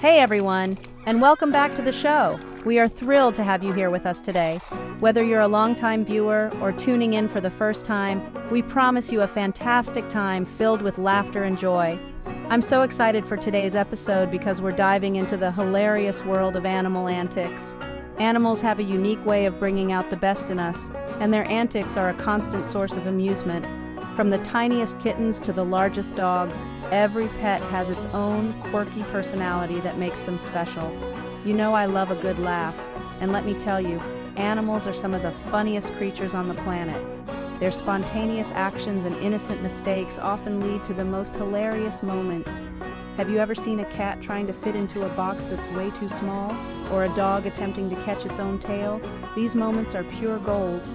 Hey everyone, and welcome back to the show. We are thrilled to have you here with us today. Whether you're a longtime viewer or tuning in for the first time, we promise you a fantastic time filled with laughter and joy. I'm so excited for today's episode because we're diving into the hilarious world of animal antics. Animals have a unique way of bringing out the best in us, and their antics are a constant source of amusement. From the tiniest kittens to the largest dogs, every pet has its own quirky personality that makes them special. You know I love a good laugh, and let me tell you, animals are some of the funniest creatures on the planet. Their spontaneous actions and innocent mistakes often lead to the most hilarious moments. Have you ever seen a cat trying to fit into a box that's way too small? Or a dog attempting to catch its own tail? These moments are pure gold.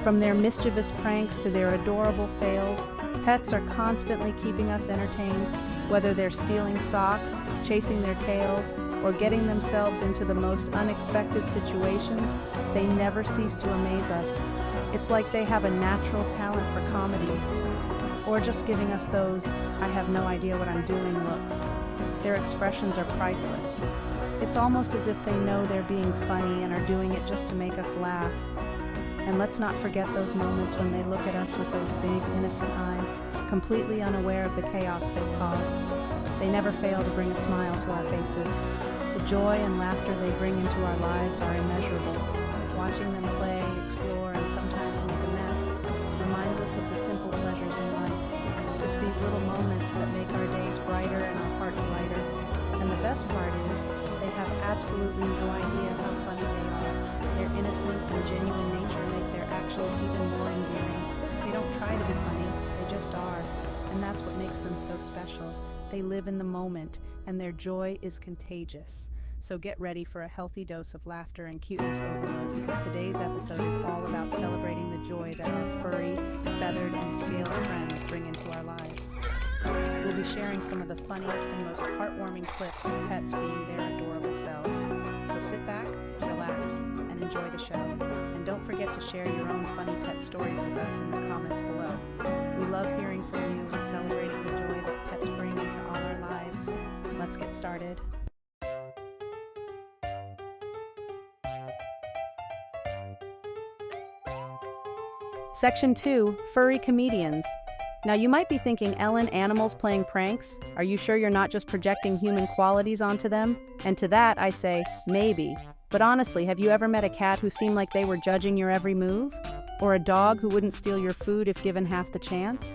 From their mischievous pranks to their adorable fails, pets are constantly keeping us entertained. Whether they're stealing socks, chasing their tails, or getting themselves into the most unexpected situations, they never cease to amaze us. It's like they have a natural talent for comedy, or just giving us those "I have no idea what I'm doing" looks. Their expressions are priceless. It's almost as if they know they're being funny and are doing it just to make us laugh. And let's not forget those moments when they look at us with those big, innocent eyes, completely unaware of the chaos they've caused. They never fail to bring a smile to our faces. The joy and laughter they bring into our lives are immeasurable. Watching them play, explore, and sometimes make a mess reminds us of the simple pleasures in life. It's these little moments that make our days brighter and our hearts lighter. And the best part is, they have absolutely no idea how funny they are. Their innocence and genuine nature make their actions even more endearing. They don't try to be funny, they just are. And that's what makes them so special. They live in the moment, and their joy is contagious. So get ready for a healthy dose of laughter and cuteness overload, because today's episode is all about celebrating the joy that our furry, feathered, and scaled friends bring into our lives. We'll be sharing some of the funniest and most heartwarming clips of pets being their adorable selves. So sit back, relax, and enjoy the show. And don't forget to share your own funny pet stories with us in the comments below. We love hearing from you and celebrating the joy that pets bring into all our lives. Let's get started. Section 2, Furry Comedians. Now you might be thinking, Ellen, animals playing pranks? Are you sure you're not just projecting human qualities onto them? And to that I say, maybe. But honestly, have you ever met a cat who seemed like they were judging your every move? Or a dog who wouldn't steal your food if given half the chance?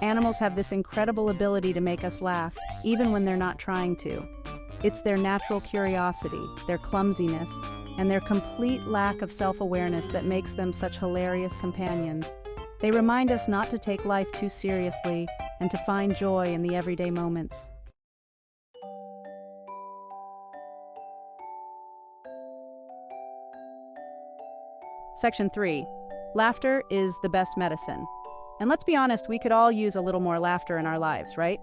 Animals have this incredible ability to make us laugh, even when they're not trying to. It's their natural curiosity, their clumsiness, and their complete lack of self-awareness that makes them such hilarious companions. They remind us not to take life too seriously and to find joy in the everyday moments. Section 3. Laughter is the best medicine. And let's be honest, we could all use a little more laughter in our lives, right?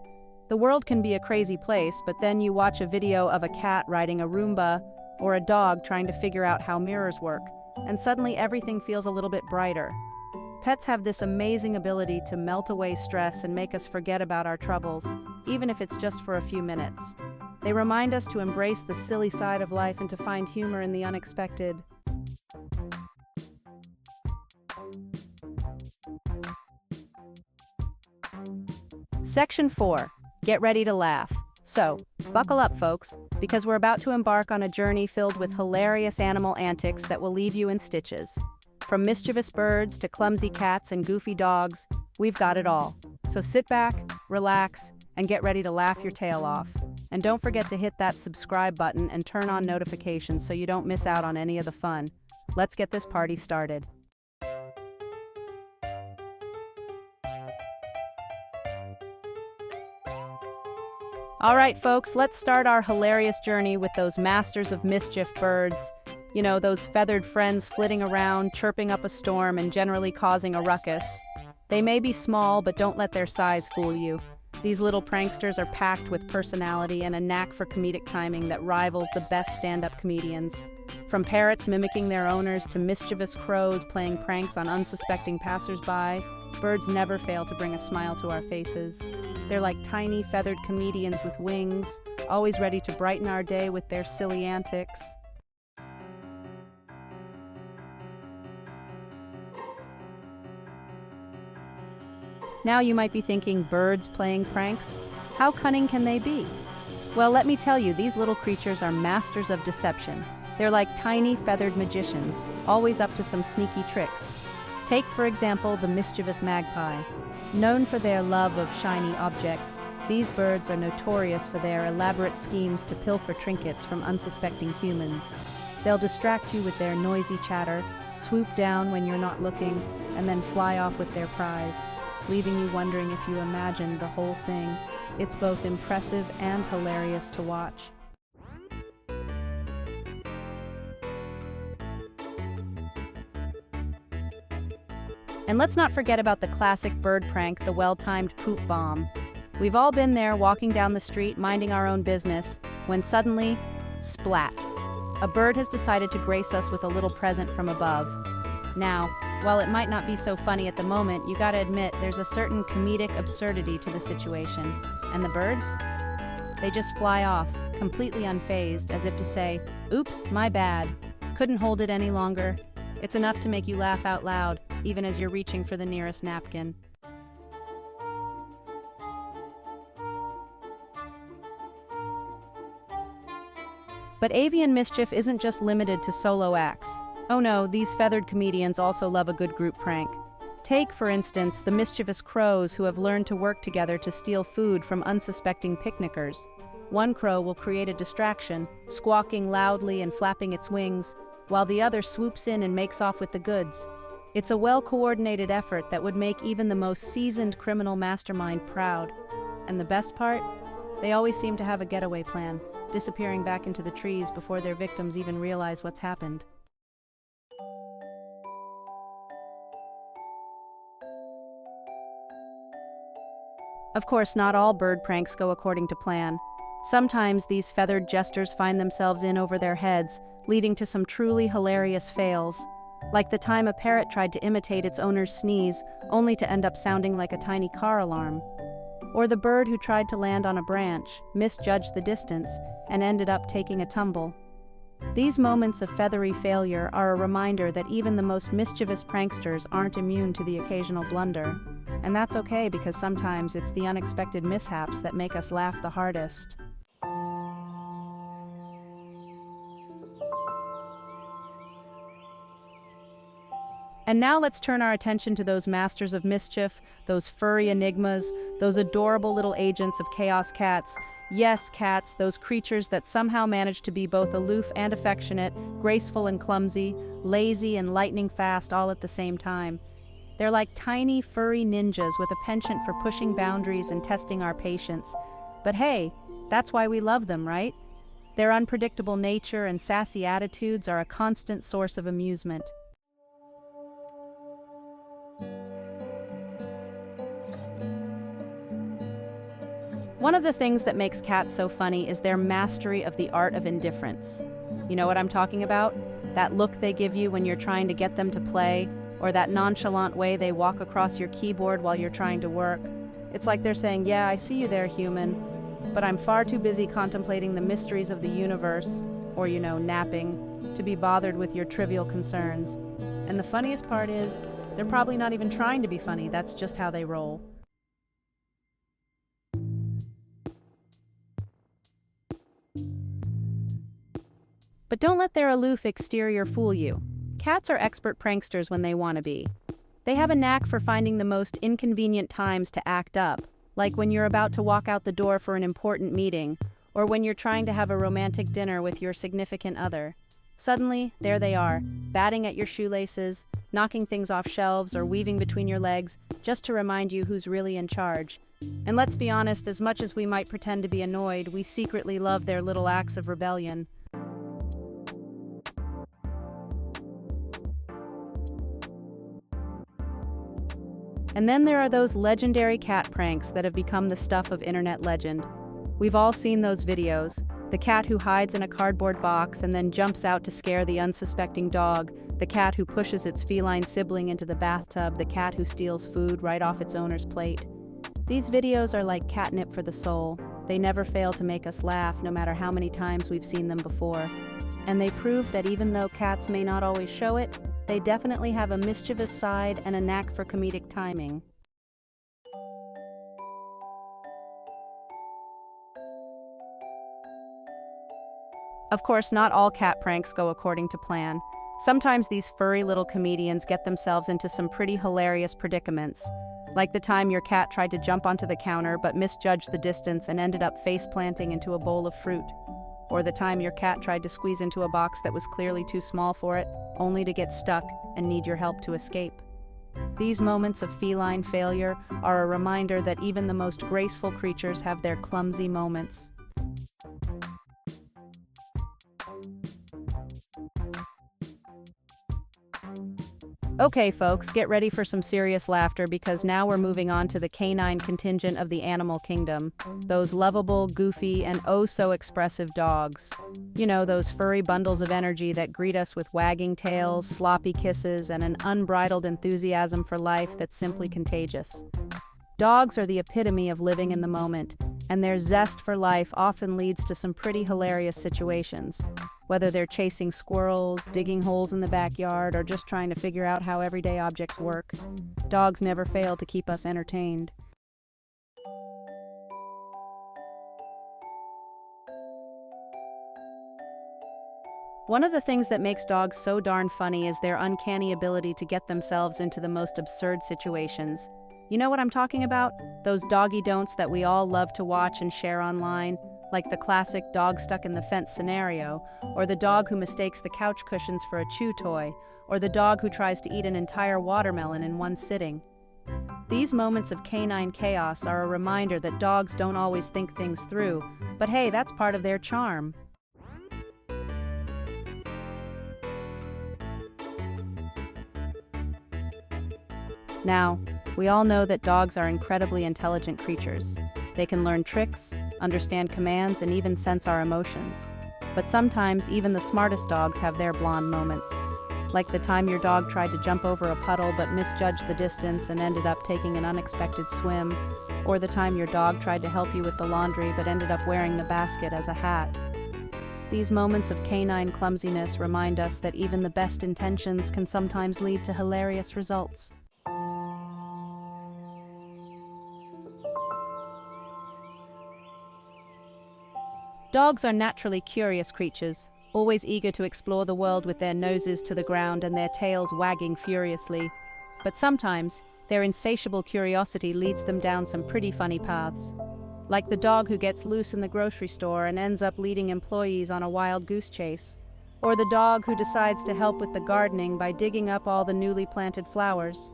The world can be a crazy place, but then you watch a video of a cat riding a Roomba or a dog trying to figure out how mirrors work, and suddenly everything feels a little bit brighter. Pets have this amazing ability to melt away stress and make us forget about our troubles, even if it's just for a few minutes. They remind us to embrace the silly side of life and to find humor in the unexpected. Section 4. Get ready to laugh. So, buckle up, folks, because we're about to embark on a journey filled with hilarious animal antics that will leave you in stitches. From mischievous birds to clumsy cats and goofy dogs, we've got it all. So sit back, relax, and get ready to laugh your tail off. And don't forget to hit that subscribe button and turn on notifications so you don't miss out on any of the fun. Let's get this party started. All right, folks, let's start our hilarious journey with those masters of mischief birds. You know, those feathered friends flitting around, chirping up a storm, and generally causing a ruckus. They may be small, but don't let their size fool you. These little pranksters are packed with personality and a knack for comedic timing that rivals the best stand-up comedians. From parrots mimicking their owners to mischievous crows playing pranks on unsuspecting passersby, birds never fail to bring a smile to our faces. They're like tiny feathered comedians with wings, always ready to brighten our day with their silly antics. Now you might be thinking, birds playing pranks? How cunning can they be? Well, let me tell you, these little creatures are masters of deception. They're like tiny feathered magicians, always up to some sneaky tricks. Take, for example, the mischievous magpie. Known for their love of shiny objects, these birds are notorious for their elaborate schemes to pilfer trinkets from unsuspecting humans. They'll distract you with their noisy chatter, swoop down when you're not looking, and then fly off with their prize, leaving you wondering if you imagined the whole thing. It's both impressive and hilarious to watch. And let's not forget about the classic bird prank, the well-timed poop bomb. We've all been there, walking down the street, minding our own business, when suddenly, splat! A bird has decided to grace us with a little present from above. Now, while it might not be so funny at the moment, you gotta admit there's a certain comedic absurdity to the situation. And the birds? They just fly off, completely unfazed, as if to say, "Oops, my bad. Couldn't hold it any longer." It's enough to make you laugh out loud, even as you're reaching for the nearest napkin. But avian mischief isn't just limited to solo acts. Oh no, these feathered comedians also love a good group prank. Take, for instance, the mischievous crows who have learned to work together to steal food from unsuspecting picnickers. One crow will create a distraction, squawking loudly and flapping its wings, while the other swoops in and makes off with the goods. It's a well-coordinated effort that would make even the most seasoned criminal mastermind proud. And the best part? They always seem to have a getaway plan, disappearing back into the trees before their victims even realize what's happened. Of course, not all bird pranks go according to plan. Sometimes these feathered jesters find themselves in over their heads, leading to some truly hilarious fails. Like the time a parrot tried to imitate its owner's sneeze, only to end up sounding like a tiny car alarm. Or the bird who tried to land on a branch, misjudged the distance, and ended up taking a tumble. These moments of feathery failure are a reminder that even the most mischievous pranksters aren't immune to the occasional blunder. And that's okay, because sometimes it's the unexpected mishaps that make us laugh the hardest. And now let's turn our attention to those masters of mischief, those furry enigmas, those adorable little agents of chaos cats. Yes, cats, those creatures that somehow manage to be both aloof and affectionate, graceful and clumsy, lazy and lightning fast all at the same time. They're like tiny, furry ninjas with a penchant for pushing boundaries and testing our patience. But hey, that's why we love them, right? Their unpredictable nature and sassy attitudes are a constant source of amusement. One of the things that makes cats so funny is their mastery of the art of indifference. You know what I'm talking about? That look they give you when you're trying to get them to play, or that nonchalant way they walk across your keyboard while you're trying to work. It's like they're saying, "Yeah, I see you there, human, but I'm far too busy contemplating the mysteries of the universe," or, napping, to be bothered with your trivial concerns. And the funniest part is, they're probably not even trying to be funny, that's just how they roll. But don't let their aloof exterior fool you. Cats are expert pranksters when they want to be. They have a knack for finding the most inconvenient times to act up, like when you're about to walk out the door for an important meeting, or when you're trying to have a romantic dinner with your significant other. Suddenly, there they are, batting at your shoelaces, knocking things off shelves, or weaving between your legs, just to remind you who's really in charge. And let's be honest, as much as we might pretend to be annoyed, we secretly love their little acts of rebellion. And then there are those legendary cat pranks that have become the stuff of internet legend. We've all seen those videos. The cat who hides in a cardboard box and then jumps out to scare the unsuspecting dog, the cat who pushes its feline sibling into the bathtub, the cat who steals food right off its owner's plate. These videos are like catnip for the soul. they never fail to make us laugh no matter how many times we've seen them before. And they prove that even though cats may not always show it, they definitely have a mischievous side and a knack for comedic timing. Of course, not all cat pranks go according to plan. Sometimes these furry little comedians get themselves into some pretty hilarious predicaments. Like the time your cat tried to jump onto the counter but misjudged the distance and ended up face-planting into a bowl of fruit. Or the time your cat tried to squeeze into a box that was clearly too small for it, only to get stuck and need your help to escape. These moments of feline failure are a reminder that even the most graceful creatures have their clumsy moments. Okay, folks, get ready for some serious laughter because now we're moving on to the canine contingent of the animal kingdom. Those lovable, goofy, and oh-so-expressive dogs. You know, those furry bundles of energy that greet us with wagging tails, sloppy kisses, and an unbridled enthusiasm for life that's simply contagious. Dogs are the epitome of living in the moment, and their zest for life often leads to some pretty hilarious situations. Whether they're chasing squirrels, digging holes in the backyard, or just trying to figure out how everyday objects work, dogs never fail to keep us entertained. One of the things that makes dogs so darn funny is their uncanny ability to get themselves into the most absurd situations. You know what I'm talking about? Those doggy don'ts that we all love to watch and share online, like the classic dog stuck in the fence scenario, or the dog who mistakes the couch cushions for a chew toy, or the dog who tries to eat an entire watermelon in one sitting. These moments of canine chaos are a reminder that dogs don't always think things through, but hey, that's part of their charm. Now, we all know that dogs are incredibly intelligent creatures. They can learn tricks, understand commands, and even sense our emotions. But sometimes even the smartest dogs have their blonde moments. Like the time your dog tried to jump over a puddle but misjudged the distance and ended up taking an unexpected swim. Or the time your dog tried to help you with the laundry but ended up wearing the basket as a hat. These moments of canine clumsiness remind us that even the best intentions can sometimes lead to hilarious results. Dogs are naturally curious creatures, always eager to explore the world with their noses to the ground and their tails wagging furiously. But sometimes, their insatiable curiosity leads them down some pretty funny paths. Like the dog who gets loose in the grocery store and ends up leading employees on a wild goose chase. Or the dog who decides to help with the gardening by digging up all the newly planted flowers.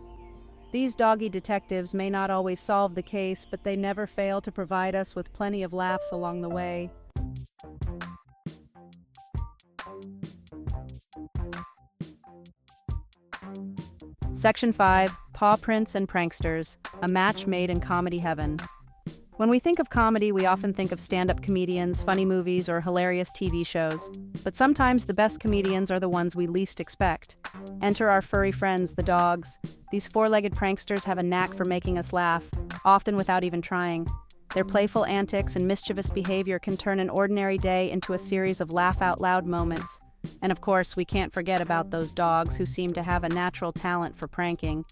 These doggy detectives may not always solve the case, but they never fail to provide us with plenty of laughs along the way. Section 5, Paw Prints and Pranksters, a match made in comedy heaven. When we think of comedy, we often think of stand-up comedians, funny movies, or hilarious TV shows. But sometimes the best comedians are the ones we least expect. Enter our furry friends, the dogs. These four-legged pranksters have a knack for making us laugh, often without even trying. Their playful antics and mischievous behavior can turn an ordinary day into a series of laugh-out-loud moments. And of course, we can't forget about those dogs who seem to have a natural talent for pranking.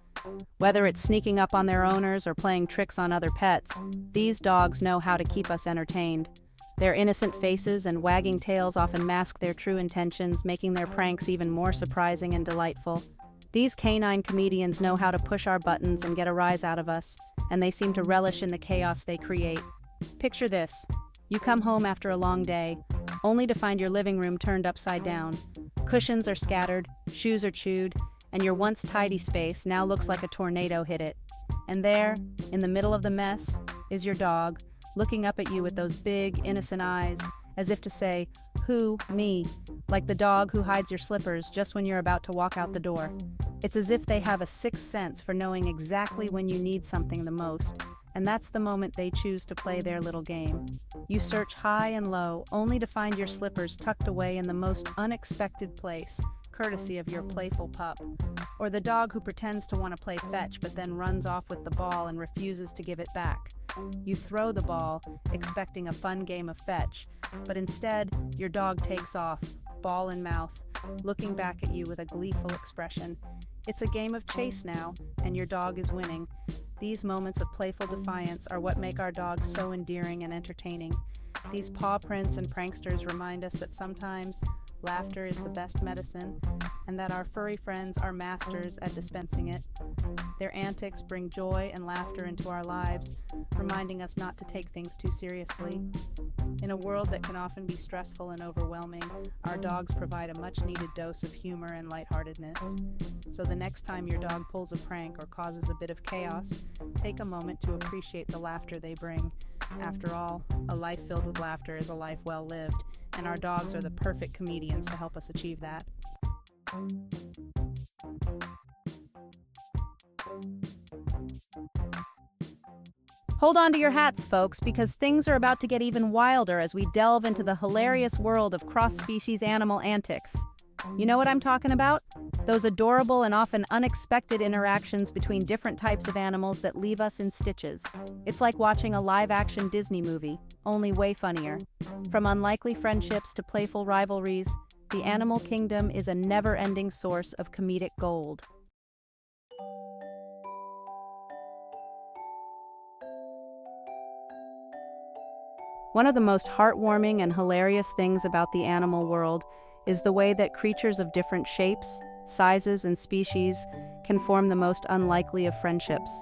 Whether it's sneaking up on their owners or playing tricks on other pets, these dogs know how to keep us entertained. Their innocent faces and wagging tails often mask their true intentions, making their pranks even more surprising and delightful. These canine comedians know how to push our buttons and get a rise out of us, and they seem to relish in the chaos they create. Picture this. You come home after a long day, only to find your living room turned upside down. Cushions are scattered, shoes are chewed, and your once tidy space now looks like a tornado hit it. And there, in the middle of the mess, is your dog, looking up at you with those big, innocent eyes, as if to say, "Who, me?" Like the dog who hides your slippers just when you're about to walk out the door. It's as if they have a sixth sense for knowing exactly when you need something the most. And that's the moment they choose to play their little game. You search high and low, only to find your slippers tucked away in the most unexpected place, courtesy of your playful pup. Or the dog who pretends to want to play fetch but then runs off with the ball and refuses to give it back. You throw the ball, expecting a fun game of fetch, but instead, your dog takes off, ball in mouth, looking back at you with a gleeful expression. It's a game of chase now, and your dog is winning. These moments of playful defiance are what make our dogs so endearing and entertaining. These paw prints and pranksters remind us that sometimes laughter is the best medicine, and that our furry friends are masters at dispensing it. Their antics bring joy and laughter into our lives, reminding us not to take things too seriously. In a world that can often be stressful and overwhelming, our dogs provide a much-needed dose of humor and lightheartedness. So the next time your dog pulls a prank or causes a bit of chaos, take a moment to appreciate the laughter they bring. After all, a life filled with laughter is a life well lived, and our dogs are the perfect comedians to help us achieve that. Hold on to your hats, folks, because things are about to get even wilder as we delve into the hilarious world of cross-species animal antics. You know what I'm talking about? Those adorable and often unexpected interactions between different types of animals that leave us in stitches. It's like watching a live-action Disney movie, only way funnier. From unlikely friendships to playful rivalries, the animal kingdom is a never-ending source of comedic gold. One of the most heartwarming and hilarious things about the animal world is the way that creatures of different shapes, sizes, and species can form the most unlikely of friendships.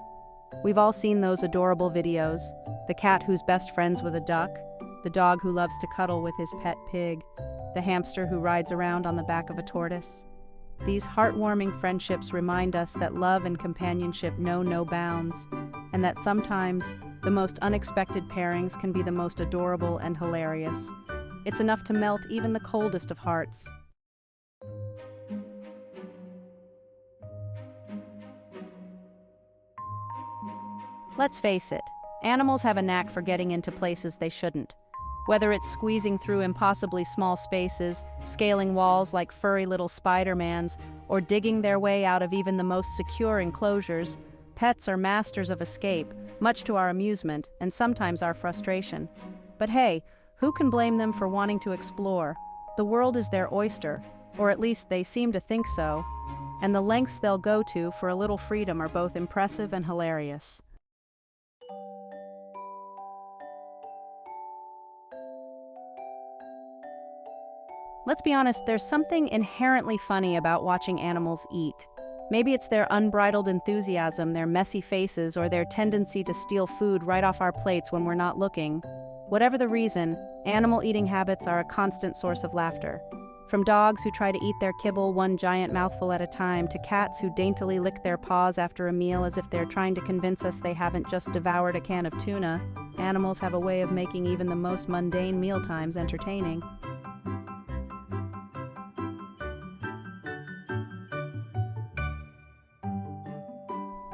We've all seen those adorable videos: the cat who's best friends with a duck, the dog who loves to cuddle with his pet pig, the hamster who rides around on the back of a tortoise. These heartwarming friendships remind us that love and companionship know no bounds, and that sometimes the most unexpected pairings can be the most adorable and hilarious. It's enough to melt even the coldest of hearts. Let's face it, animals have a knack for getting into places they shouldn't. Whether it's squeezing through impossibly small spaces, scaling walls like furry little Spider-Mans, or digging their way out of even the most secure enclosures, pets are masters of escape, much to our amusement and sometimes our frustration. But hey, who can blame them for wanting to explore? The world is their oyster, or at least they seem to think so, and the lengths they'll go to for a little freedom are both impressive and hilarious. Let's be honest, there's something inherently funny about watching animals eat. Maybe it's their unbridled enthusiasm, their messy faces, or their tendency to steal food right off our plates when we're not looking. Whatever the reason, animal eating habits are a constant source of laughter. From dogs who try to eat their kibble one giant mouthful at a time, to cats who daintily lick their paws after a meal as if they're trying to convince us they haven't just devoured a can of tuna, animals have a way of making even the most mundane mealtimes entertaining.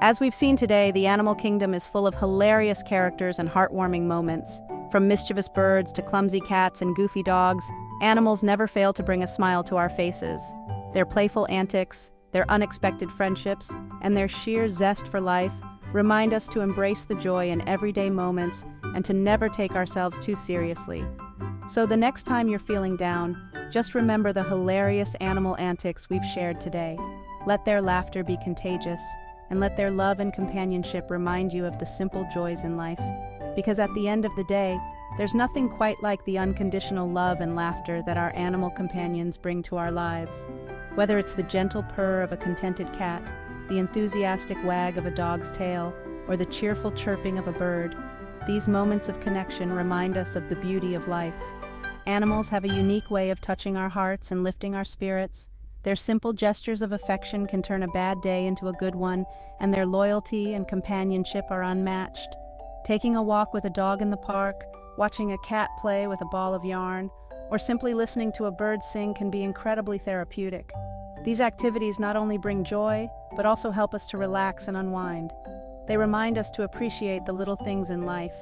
As we've seen today, the animal kingdom is full of hilarious characters and heartwarming moments. From mischievous birds to clumsy cats and goofy dogs, animals never fail to bring a smile to our faces. Their playful antics, their unexpected friendships, and their sheer zest for life remind us to embrace the joy in everyday moments and to never take ourselves too seriously. So the next time you're feeling down, just remember the hilarious animal antics we've shared today. Let their laughter be contagious, and let their love and companionship remind you of the simple joys in life. Because at the end of the day, there's nothing quite like the unconditional love and laughter that our animal companions bring to our lives. Whether it's the gentle purr of a contented cat, the enthusiastic wag of a dog's tail, or the cheerful chirping of a bird, these moments of connection remind us of the beauty of life. Animals have a unique way of touching our hearts and lifting our spirits. Their simple gestures of affection can turn a bad day into a good one, and their loyalty and companionship are unmatched. Taking a walk with a dog in the park, watching a cat play with a ball of yarn, or simply listening to a bird sing can be incredibly therapeutic. These activities not only bring joy, but also help us to relax and unwind. They remind us to appreciate the little things in life.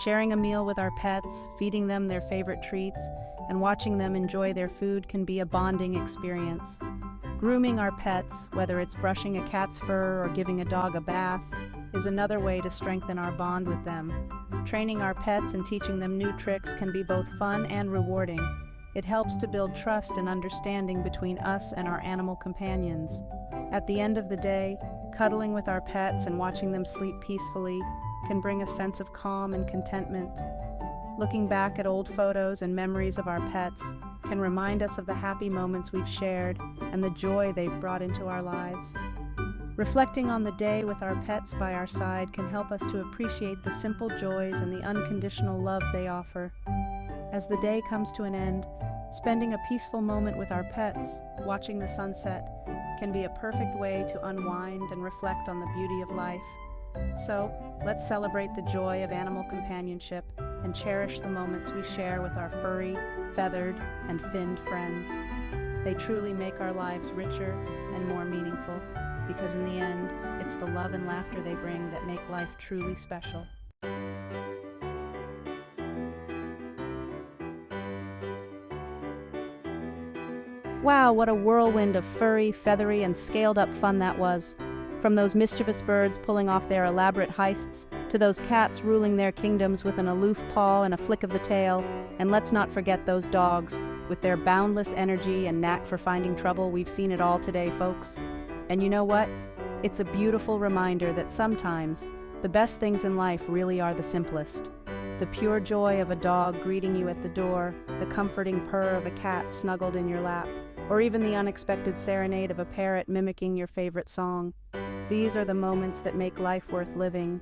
Sharing a meal with our pets, feeding them their favorite treats, and watching them enjoy their food can be a bonding experience. Grooming our pets, whether it's brushing a cat's fur or giving a dog a bath, is another way to strengthen our bond with them. Training our pets and teaching them new tricks can be both fun and rewarding. It helps to build trust and understanding between us and our animal companions. At the end of the day, cuddling with our pets and watching them sleep peacefully can bring a sense of calm and contentment. Looking back at old photos and memories of our pets can remind us of the happy moments we've shared and the joy they've brought into our lives. Reflecting on the day with our pets by our side can help us to appreciate the simple joys and the unconditional love they offer. As the day comes to an end, spending a peaceful moment with our pets, watching the sunset, can be a perfect way to unwind and reflect on the beauty of life. So, let's celebrate the joy of animal companionship and cherish the moments we share with our furry, feathered, and finned friends. They truly make our lives richer and more meaningful, because in the end, it's the love and laughter they bring that make life truly special. Wow, what a whirlwind of furry, feathery, and scaled-up fun that was. From those mischievous birds pulling off their elaborate heists, to those cats ruling their kingdoms with an aloof paw and a flick of the tail, and let's not forget those dogs, with their boundless energy and knack for finding trouble. We've seen it all today, folks. And you know what? It's a beautiful reminder that sometimes the best things in life really are the simplest. The pure joy of a dog greeting you at the door, the comforting purr of a cat snuggled in your lap, or even the unexpected serenade of a parrot mimicking your favorite song. These are the moments that make life worth living.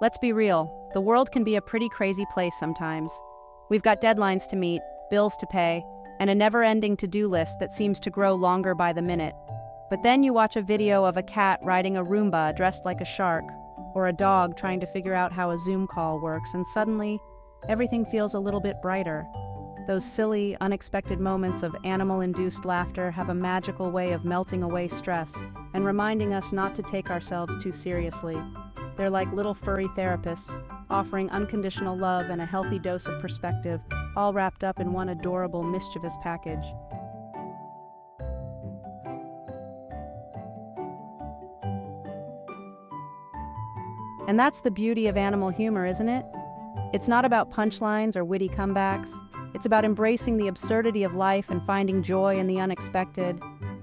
Let's be real, the world can be a pretty crazy place sometimes. We've got deadlines to meet, bills to pay, and a never-ending to-do list that seems to grow longer by the minute. But then you watch a video of a cat riding a Roomba dressed like a shark, or a dog trying to figure out how a Zoom call works, and suddenly, everything feels a little bit brighter. Those silly, unexpected moments of animal-induced laughter have a magical way of melting away stress and reminding us not to take ourselves too seriously. They're like little furry therapists, offering unconditional love and a healthy dose of perspective, all wrapped up in one adorable, mischievous package. And that's the beauty of animal humor, isn't it? It's not about punchlines or witty comebacks. It's about embracing the absurdity of life and finding joy in the unexpected.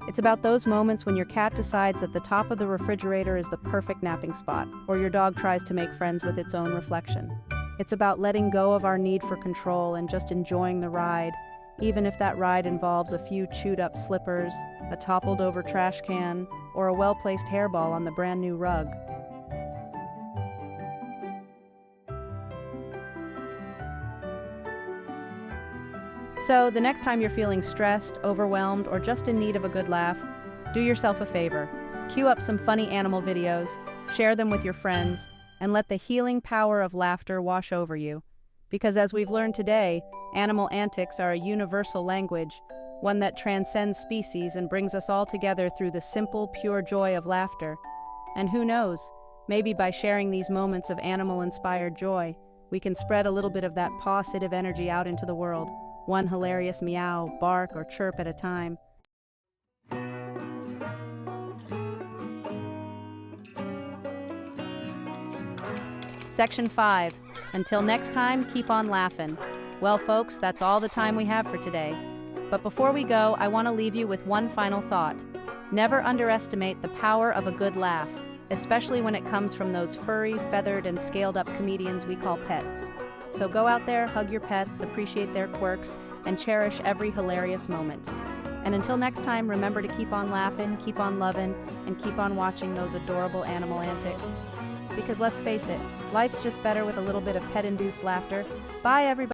It's about those moments when your cat decides that the top of the refrigerator is the perfect napping spot, or your dog tries to make friends with its own reflection. It's about letting go of our need for control and just enjoying the ride, even if that ride involves a few chewed-up slippers, a toppled-over trash can, or a well-placed hairball on the brand-new rug. So, the next time you're feeling stressed, overwhelmed, or just in need of a good laugh, do yourself a favor. Cue up some funny animal videos, share them with your friends, and let the healing power of laughter wash over you. Because as we've learned today, animal antics are a universal language, one that transcends species and brings us all together through the simple, pure joy of laughter. And who knows, maybe by sharing these moments of animal-inspired joy, we can spread a little bit of that paw-sitive energy out into the world, one hilarious meow, bark, or chirp at a time. Section 5. Until next time, keep on laughing. Well, folks, that's all the time we have for today. But before we go, I want to leave you with one final thought. Never underestimate the power of a good laugh, especially when it comes from those furry, feathered, and scaled-up comedians we call pets. So go out there, hug your pets, appreciate their quirks, and cherish every hilarious moment. And until next time, remember to keep on laughing, keep on loving, and keep on watching those adorable animal antics. Because let's face it, life's just better with a little bit of pet-induced laughter. Bye, everybody.